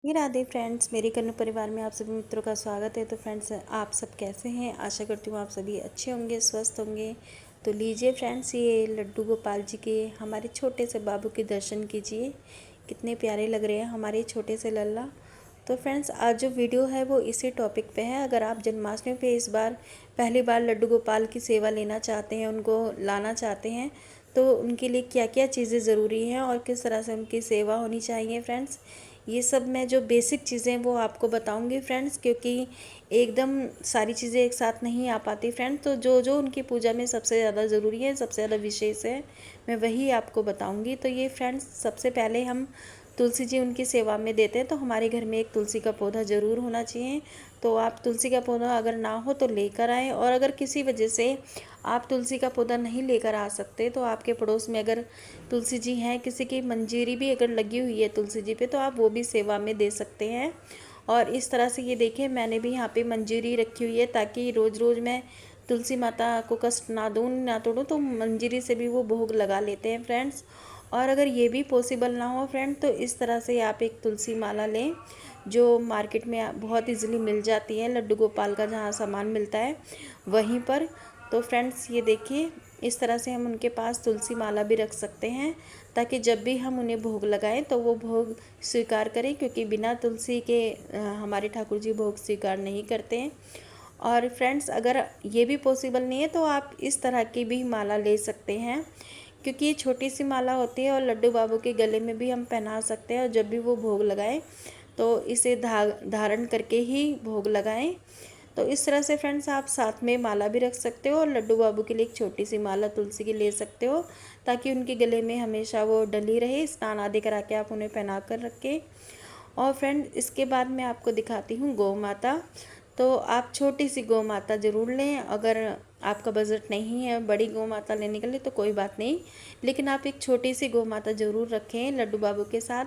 ये राधे फ्रेंड्स, मेरे कन्नू परिवार में आप सभी मित्रों का स्वागत है। तो फ्रेंड्स, आप सब कैसे हैं? आशा करती हूँ आप सभी अच्छे होंगे, स्वस्थ होंगे। तो लीजिए फ्रेंड्स, ये लड्डू गोपाल जी के हमारे छोटे से बाबू के दर्शन कीजिए। कितने प्यारे लग रहे हैं हमारे छोटे से लल्ला। तो फ्रेंड्स, आज जो वीडियो है वो इसी टॉपिक पे है। अगर आप जन्माष्टमी पे इस बार पहली बार लड्डू गोपाल की सेवा लेना चाहते हैं, उनको लाना चाहते हैं, तो उनके लिए क्या क्या चीज़ें ज़रूरी हैं और किस तरह से उनकी सेवा होनी चाहिए फ्रेंड्स, ये सब मैं जो बेसिक चीज़ें वो आपको बताऊंगी फ्रेंड्स, क्योंकि एकदम सारी चीज़ें एक साथ नहीं आ पाती फ्रेंड्स। तो जो जो उनकी पूजा में सबसे ज़्यादा ज़रूरी है, सबसे ज़्यादा विशेष है, मैं वही आपको बताऊंगी। तो ये फ्रेंड्स, सबसे पहले हम तुलसी जी उनकी सेवा में देते हैं, तो हमारे घर में एक तुलसी का पौधा ज़रूर होना चाहिए। तो आप तुलसी का पौधा अगर ना हो तो लेकर आएँ, और अगर किसी वजह से आप तुलसी का पौधा नहीं लेकर आ सकते तो आपके पड़ोस में अगर तुलसी जी हैं, किसी की मंजीरी भी अगर लगी हुई है तुलसी जी पे, तो आप वो भी सेवा में दे सकते हैं। और इस तरह से ये देखिए, मैंने भी यहाँ पे मंजीरी रखी हुई है, ताकि रोज़ रोज़ मैं तुलसी माता को कष्ट ना दूँ ना तोड़ूँ, तो मंजीरी से भी वो भोग लगा लेते हैं फ्रेंड्स। और अगर ये भी पॉसिबल ना हो फ्रेंड, तो इस तरह से आप एक तुलसी माला लें, जो मार्केट में बहुत इजीली मिल जाती है, लड्डू गोपाल का जहाँ सामान मिलता है वहीं पर। तो फ्रेंड्स, ये देखिए, इस तरह से हम उनके पास तुलसी माला भी रख सकते हैं, ताकि जब भी हम उन्हें भोग लगाएं तो वो भोग स्वीकार करें, क्योंकि बिना तुलसी के हमारे ठाकुर जी भोग स्वीकार नहीं करते हैं। और फ्रेंड्स, अगर ये भी पॉसिबल नहीं है तो आप इस तरह की भी माला ले सकते हैं, क्योंकि ये छोटी सी माला होती है और लड्डू बाबू के गले में भी हम पहना सकते हैं। और जब भी वो भोग लगाएं तो इसे धारण करके ही भोग लगाएं। तो इस तरह से फ्रेंड्स, आप साथ में माला भी रख सकते हो और लड्डू बाबू के लिए एक छोटी सी माला तुलसी की ले सकते हो, ताकि उनके गले में हमेशा वो डली रहे। स्नान आदि करा के आप उन्हें पहना कर रखें। और फ्रेंड, इसके बाद मैं आपको दिखाती हूँ गौ माता। तो आप छोटी सी गौ माता ज़रूर लें। अगर आपका बजट नहीं है बड़ी गौ माता लेने के लिए तो कोई बात नहीं, लेकिन आप एक छोटी सी गौ माता ज़रूर रखें लड्डू बाबू के साथ।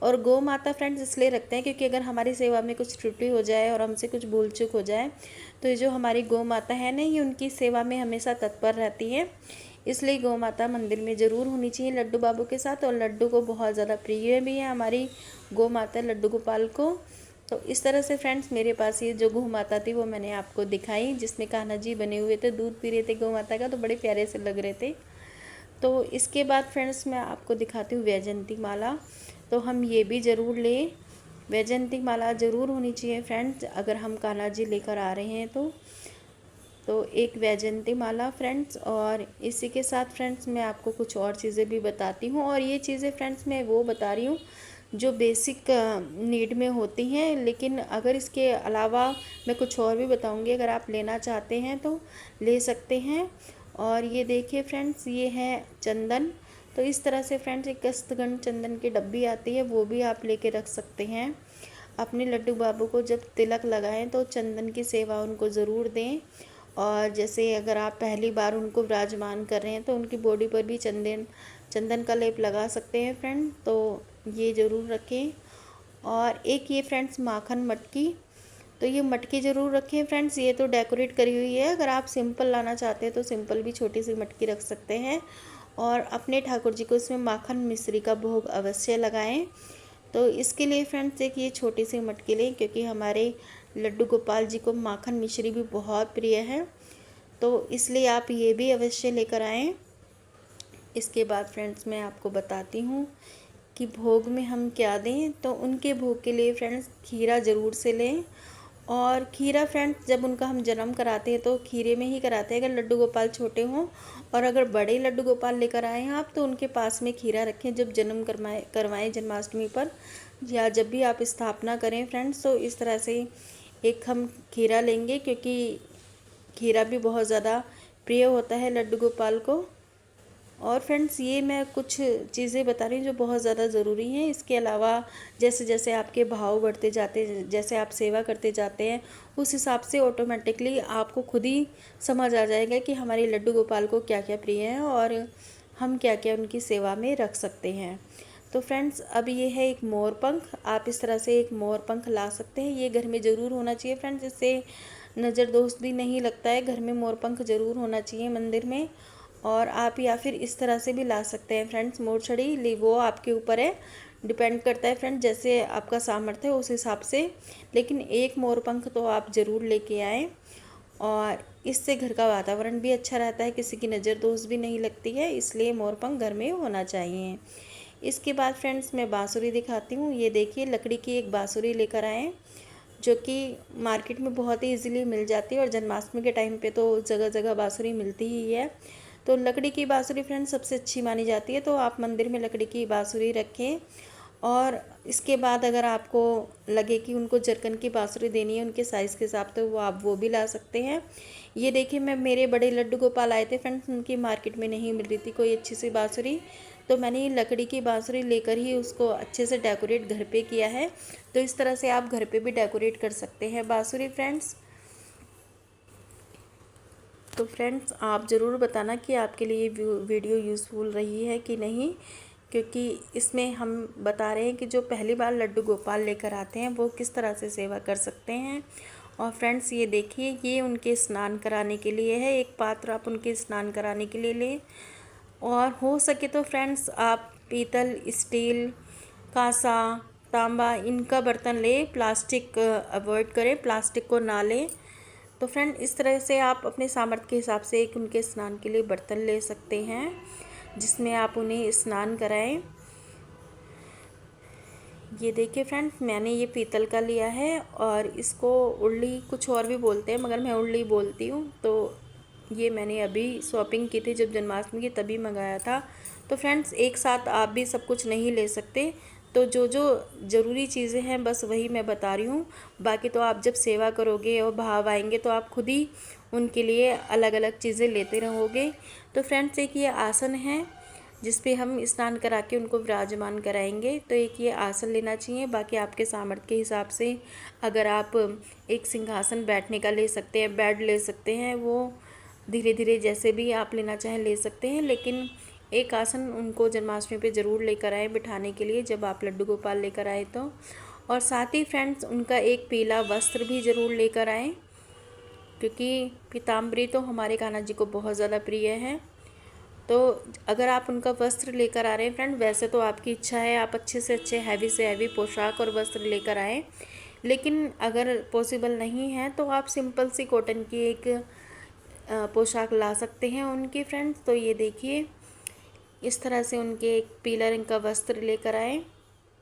और गौ माता फ्रेंड्स इसलिए रखते हैं क्योंकि अगर हमारी सेवा में कुछ त्रुटि हो जाए और हमसे कुछ भूल चूक हो जाए, तो ये जो हमारी गौ माता है ना, ये उनकी सेवा में हमेशा तत्पर रहती है। इसलिए गौ माता मंदिर में ज़रूर होनी चाहिए लड्डू बाबू के साथ। और लड्डू को बहुत ज़्यादा प्रिय भी है हमारी गौ माता लड्डू गोपाल को। तो इस तरह से फ्रेंड्स, मेरे पास ये जो गौ माता थी वो मैंने आपको दिखाई, जिसमें कान्हा जी बने हुए थे, दूध पी रहे थे गौ माता का, तो बड़े प्यारे से लग रहे थे। तो इसके बाद फ्रेंड्स, मैं आपको दिखाती हूँ वैजयंती माला। तो हम ये भी ज़रूर लें, वैजयंती माला ज़रूर होनी चाहिए फ्रेंड्स, अगर हम कान्हा जी लेकर आ रहे हैं तो एक वैजयंती माला फ्रेंड्स। और इसी के साथ फ्रेंड्स, मैं आपको कुछ और चीज़ें भी बताती हूँ। और ये चीज़ें फ्रेंड्स मैं वो बता रही हूँ जो बेसिक नीड में होती हैं, लेकिन अगर इसके अलावा मैं कुछ और भी बताऊँगी, अगर आप लेना चाहते हैं तो ले सकते हैं। और ये देखिए फ्रेंड्स, ये है चंदन। तो इस तरह से फ्रेंड्स, एक कस्तगंध चंदन की डब्बी आती है, वो भी आप लेके रख सकते हैं। अपने लड्डू बाबू को जब तिलक लगाएं तो चंदन की सेवा उनको ज़रूर दें। और जैसे अगर आप पहली बार उनको विराजमान कर रहे हैं तो उनकी बॉडी पर भी चंदन चंदन का लेप लगा सकते हैं फ्रेंड, तो ये ज़रूर रखें। और एक ये फ्रेंड्स माखन मटकी, तो ये मटकी ज़रूर रखें फ्रेंड्स। ये तो डेकोरेट करी हुई है, अगर आप सिंपल लाना चाहते हैं तो सिंपल भी छोटी सी मटकी रख सकते हैं। और अपने ठाकुर जी को इसमें माखन मिश्री का भोग अवश्य लगाएं। तो इसके लिए फ्रेंड्स, एक ये छोटी सी मटकी लें, क्योंकि हमारे लड्डू गोपाल जी को माखन मिश्री भी बहुत प्रिय है, तो इसलिए आप ये भी अवश्य लेकर आएँ। इसके बाद फ्रेंड्स, मैं आपको बताती हूँ कि भोग में हम क्या दें। तो उनके भोग के लिए फ्रेंड्स, खीरा ज़रूर से लें। और खीरा फ्रेंड्स, जब उनका हम जन्म कराते हैं तो खीरे में ही कराते हैं, अगर लड्डू गोपाल छोटे हों। और अगर बड़े लड्डू गोपाल लेकर आए हैं आप, तो उनके पास में खीरा रखें जब जन्म करवाएं जन्माष्टमी पर, या जब भी आप स्थापना करें फ्रेंड्स। तो इस तरह से एक हम खीरा लेंगे, क्योंकि खीरा भी बहुत ज़्यादा प्रिय होता है लड्डू गोपाल को। और फ्रेंड्स, ये मैं कुछ चीज़ें बता रही हूँ जो बहुत ज़्यादा ज़रूरी हैं। इसके अलावा जैसे जैसे आपके भाव बढ़ते जाते हैं, जैसे आप सेवा करते जाते हैं, उस हिसाब से ऑटोमेटिकली आपको खुद ही समझ आ जाएगा कि हमारे लड्डू गोपाल को क्या क्या प्रिय है और हम क्या क्या उनकी सेवा में रख सकते हैं। तो फ्रेंड्स, अब ये है एक मोर पंख। आप इस तरह से एक मोर पंख ला सकते हैं, ये घर में ज़रूर होना चाहिए फ्रेंड्स, इससे नज़र दोष भी नहीं लगता है। घर में मोर पंख ज़रूर होना चाहिए मंदिर में। और आप या फिर इस तरह से भी ला सकते हैं फ्रेंड्स, मोर छड़ी ली, वो आपके ऊपर है। डिपेंड करता है फ्रेंड, जैसे आपका सामर्थ्य है उस हिसाब से, लेकिन एक मोर पंख तो आप ज़रूर लेके आएँ। और इससे घर का वातावरण भी अच्छा रहता है, किसी की नज़र दोष भी नहीं लगती है, इसलिए मोर पंख घर में होना चाहिए। इसके बाद फ्रेंड्स मैं बाँसुरी दिखाती हूँ। ये देखिए लकड़ी की एक बाँसुरी लेकर आए, जो कि मार्केट में बहुत ही इजीली मिल जाती है, और जन्माष्टमी के टाइम पे तो जगह जगह बाँसुरी मिलती ही है। तो लकड़ी की बाँसुरी फ्रेंड्स सबसे अच्छी मानी जाती है, तो आप मंदिर में लकड़ी की बाँसुरी रखें। और इसके बाद अगर आपको लगे कि उनको जरकन की बाँसुरी देनी है उनके साइज़ के हिसाब से, वो आप वो भी ला सकते हैं। ये देखिए मैं मेरे बड़े लड्डू गोपाल आए थे फ्रेंड्स, उनकी मार्केट में नहीं मिल रही थी कोई अच्छी सी बाँसुरी, तो मैंने ये लकड़ी की बाँसुरी लेकर ही उसको अच्छे से डेकोरेट घर पे किया है। तो इस तरह से आप घर पे भी डेकोरेट कर सकते हैं बाँसुरी फ्रेंड्स। तो फ्रेंड्स आप ज़रूर बताना कि आपके लिए वीडियो यूज़फुल रही है कि नहीं, क्योंकि इसमें हम बता रहे हैं कि जो पहली बार लड्डू गोपाल लेकर आते हैं वो किस तरह से सेवा कर सकते हैं। और फ्रेंड्स ये देखिए ये उनके स्नान कराने के लिए है, एक पात्र आप उनके स्नान कराने के लिए लें। और हो सके तो फ्रेंड्स आप पीतल, स्टील, कांसा, तांबा इनका बर्तन लें, प्लास्टिक अवॉइड करें, प्लास्टिक को ना लें। तो फ्रेंड इस तरह से आप अपने सामर्थ्य के हिसाब से एक उनके स्नान के लिए बर्तन ले सकते हैं, जिसमें आप उन्हें स्नान कराएं। ये देखिए फ्रेंड्स मैंने ये पीतल का लिया है, और इसको उर्ली कुछ और भी बोलते हैं मगर मैं उर्ली बोलती हूँ। तो ये मैंने अभी शॉपिंग की थी जब जन्माष्टमी की, तभी मंगाया था। तो फ्रेंड्स एक साथ आप भी सब कुछ नहीं ले सकते, तो जो जो ज़रूरी चीज़ें हैं बस वही मैं बता रही हूँ। बाकी तो आप जब सेवा करोगे और भाव आएंगे तो आप खुद ही उनके लिए अलग अलग चीज़ें लेते रहोगे। तो फ्रेंड्स एक ये आसन है जिस पे हम स्नान करा के उनको विराजमान कराएंगे, तो एक ये आसन लेना चाहिए। बाकी आपके सामर्थ्य के हिसाब से अगर आप एक सिंहासन बैठने का ले सकते हैं, बेड ले सकते हैं, वो धीरे धीरे जैसे भी आप लेना चाहें ले सकते हैं, लेकिन एक आसन उनको जन्माष्टमी पे ज़रूर लेकर आए बिठाने के लिए जब आप लड्डू गोपाल लेकर आए तो। और साथ ही फ्रेंड्स उनका एक पीला वस्त्र भी ज़रूर लेकर आएँ, क्योंकि पीताम्बरी तो हमारे कान्हा जी को बहुत ज़्यादा प्रिय है। तो अगर आप उनका वस्त्र लेकर आ रहे हैं फ्रेंड, वैसे तो आपकी इच्छा है आप अच्छे से अच्छे हैवी से हैवी पोशाक और वस्त्र लेकर आएँ, लेकिन अगर पॉसिबल नहीं है तो आप सिंपल सी कॉटन की एक पोशाक ला सकते हैं उनकी फ्रेंड्स। तो ये देखिए इस तरह से उनके एक पीला रंग का वस्त्र लेकर आए।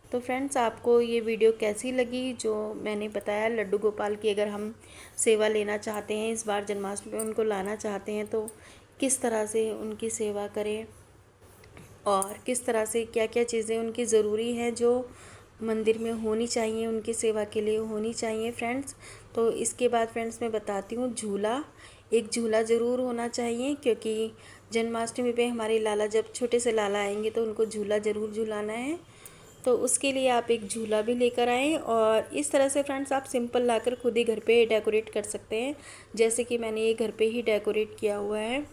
तो फ्रेंड्स आपको ये वीडियो कैसी लगी जो मैंने बताया लड्डू गोपाल की, अगर हम सेवा लेना चाहते हैं इस बार जन्माष्टमी पे उनको लाना चाहते हैं तो किस तरह से उनकी सेवा करें, और किस तरह से क्या क्या चीज़ें उनकी ज़रूरी हैं जो मंदिर में होनी चाहिए, उनकी सेवा के लिए होनी चाहिए फ्रेंड्स। तो इसके बाद फ्रेंड्स मैं बताती हूँ झूला, एक झूला ज़रूर होना चाहिए, क्योंकि जन्माष्टमी पे हमारे लाला जब छोटे से लाला आएंगे तो उनको झूला ज़रूर झूलाना है। तो उसके लिए आप एक झूला भी लेकर आएँ, और इस तरह से फ्रेंड्स आप सिंपल लाकर खुद ही घर पे डेकोरेट कर सकते हैं, जैसे कि मैंने ये घर पे ही डेकोरेट किया हुआ है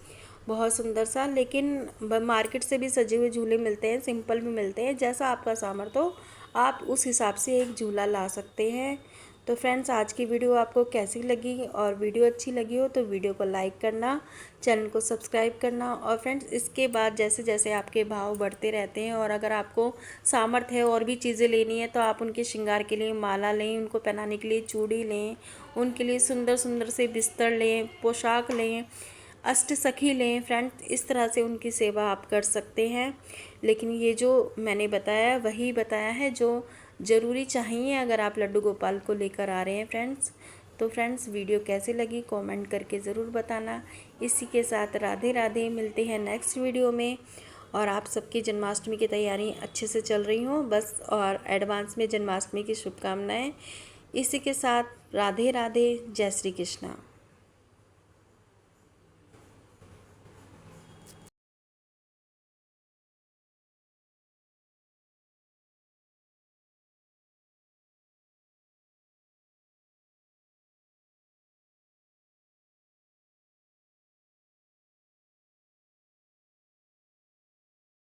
बहुत सुंदर सा। लेकिन मार्केट से भी सजे हुए झूले मिलते हैं, सिंपल भी मिलते हैं, जैसा आपका सामर्थ्य हो आप उस हिसाब से एक झूला ला सकते हैं। तो फ्रेंड्स आज की वीडियो आपको कैसी लगी, और वीडियो अच्छी लगी हो तो वीडियो को लाइक करना, चैनल को सब्सक्राइब करना। और फ्रेंड्स इसके बाद जैसे जैसे आपके भाव बढ़ते रहते हैं और अगर आपको सामर्थ्य है और भी चीज़ें लेनी है तो आप उनके श्रृंगार के लिए माला लें, उनको पहनाने के लिए चूड़ी लें, उनके लिए सुंदर सुंदर से बिस्तर लें, पोशाक लें, अष्ट सखी लें फ्रेंड्स। इस तरह से उनकी सेवा आप कर सकते हैं। लेकिन ये जो मैंने बताया वही बताया है जो ज़रूरी चाहिए अगर आप लड्डू गोपाल को लेकर आ रहे हैं फ्रेंड्स। तो फ्रेंड्स वीडियो कैसी लगी कमेंट करके ज़रूर बताना। इसी के साथ राधे राधे, मिलते हैं नेक्स्ट वीडियो में। और आप सबकी जन्माष्टमी की तैयारी अच्छे से चल रही हों बस, और एडवांस में जन्माष्टमी की शुभकामनाएँ। इसी के साथ राधे राधे, जय श्री कृष्णा।